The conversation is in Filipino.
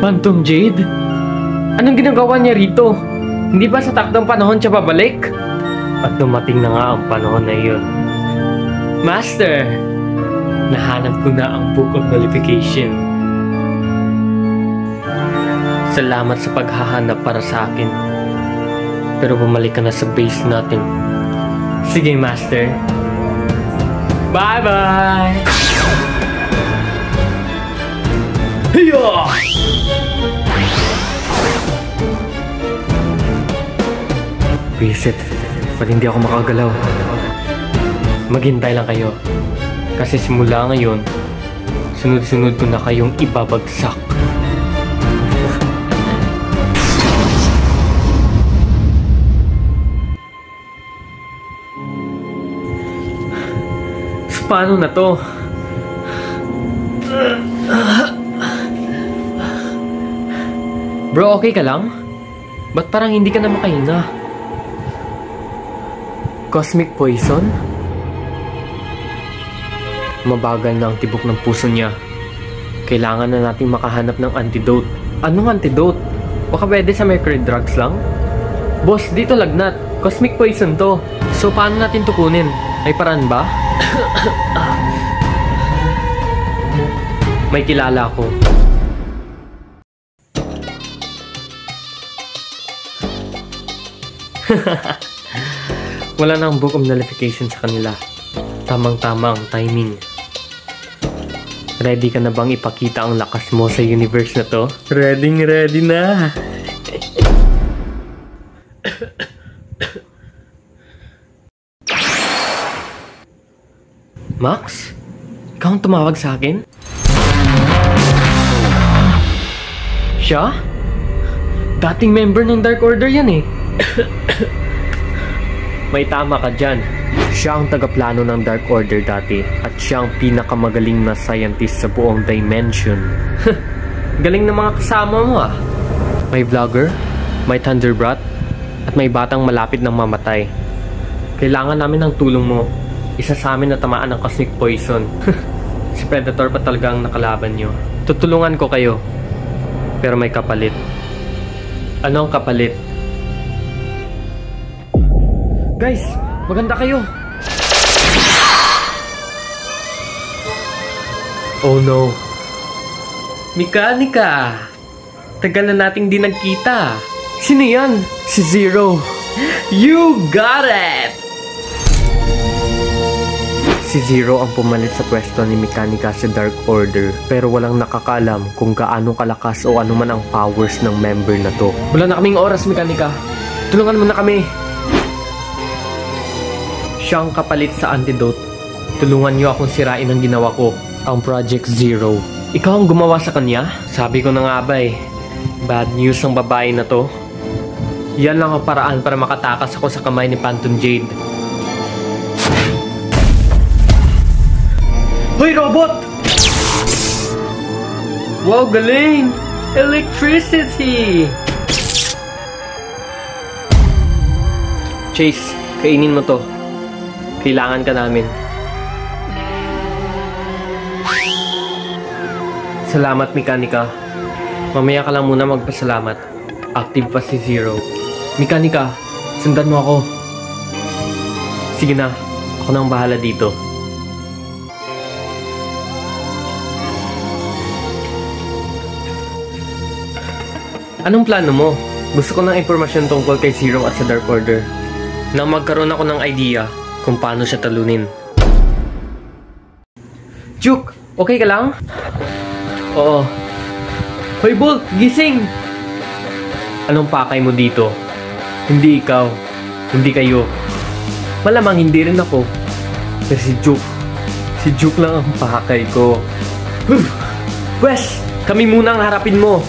Phantom Jade? Anong ginagawa niya rito? Hindi ba sa takdang panahon siya babalik? At dumating na nga ang panahon na iyon. Master! Nahanap ko na ang Book of Nullification. Salamat sa paghahanap para sa akin. Pero bumalik ka na sa base natin. Sige, Master. Bye-bye! Hiya! Visit, ba't hindi ako makagalaw? Maghintay lang kayo. Kasi simula ngayon, sunod-sunod ko na kayong ibabagsak. So, paano na to? Bro, okay ka lang? Ba't parang hindi ka na makahinga? Cosmic poison? Mabagal na ang tibok ng puso niya. Kailangan na nating makahanap ng antidote. Anong antidote? Baka pwede sa mercury drugs lang? Boss, dito lagnat. Cosmic poison to. So, paano natin tukunin? May paraan ba? May kilala ako. Wala nang Book of Nullification sa kanila. Tamang-tama ang timing. Ready ka na bang ipakita ang lakas mo sa universe na to? Ready na! Max? Ikaw ang tumawag sa akin? Siya? Dating member ng Dark Order yan eh. May tama ka dyan. Siya ang tagaplano ng Dark Order dati at siya ang pinakamagaling na scientist sa buong dimension. Galing ng mga kasama mo ah. May vlogger, may Thunderbrat, at may batang malapit ng mamatay. Kailangan namin ng tulong mo. Isa sa amin na tamaan ng cosmic poison. Si Predator pa talaga ang nakalaban nyo. Tutulungan ko kayo. Pero may kapalit. Ano ang kapalit? Guys, maganda kayo. Oh no. Mikanika. Tagal na nating di nagkita. Sino yan? Si Zero. You got it! Si Zero ang pumalit sa pwesto ni Mikanika sa Dark Order, pero walang nakakalam kung gaano kalakas o ano man ang powers ng member na to. Wala na kaming oras, Mikanika. Tulungan mo na kami. Siyang kapalit sa antidote. Tulungan niyo akong sirain ang ginawa ko, ang Project Zero. Ikaw ang gumawa sa kanya? Sabi ko na nga ba eh. Bad news ang babae na to. Yan lang ang paraan para makatakas ako sa kamay ni Phantom Jade. Hoy, robot! Wow, galing! Electricity! Chase, kainin mo to. Kailangan ka namin. Salamat, Mikanika. Mamaya ka lang muna magpasalamat. Active pa si Zero. Mikanika, sundan mo ako. Sige na, ako nang bahala dito. Anong plano mo? Gusto ko ng impormasyon tungkol kay Zero at sa Dark Order. Nang magkaroon ako ng idea kung paano siya talunin. Juke, okay ka lang? Oo. Hoy, Bolt, gising! Anong pakay mo dito? Hindi ikaw. Hindi kayo. Malamang hindi rin ako. Pero si Juke. Si Juke lang ang pakay ko. Wes, kami muna ang harapin mo.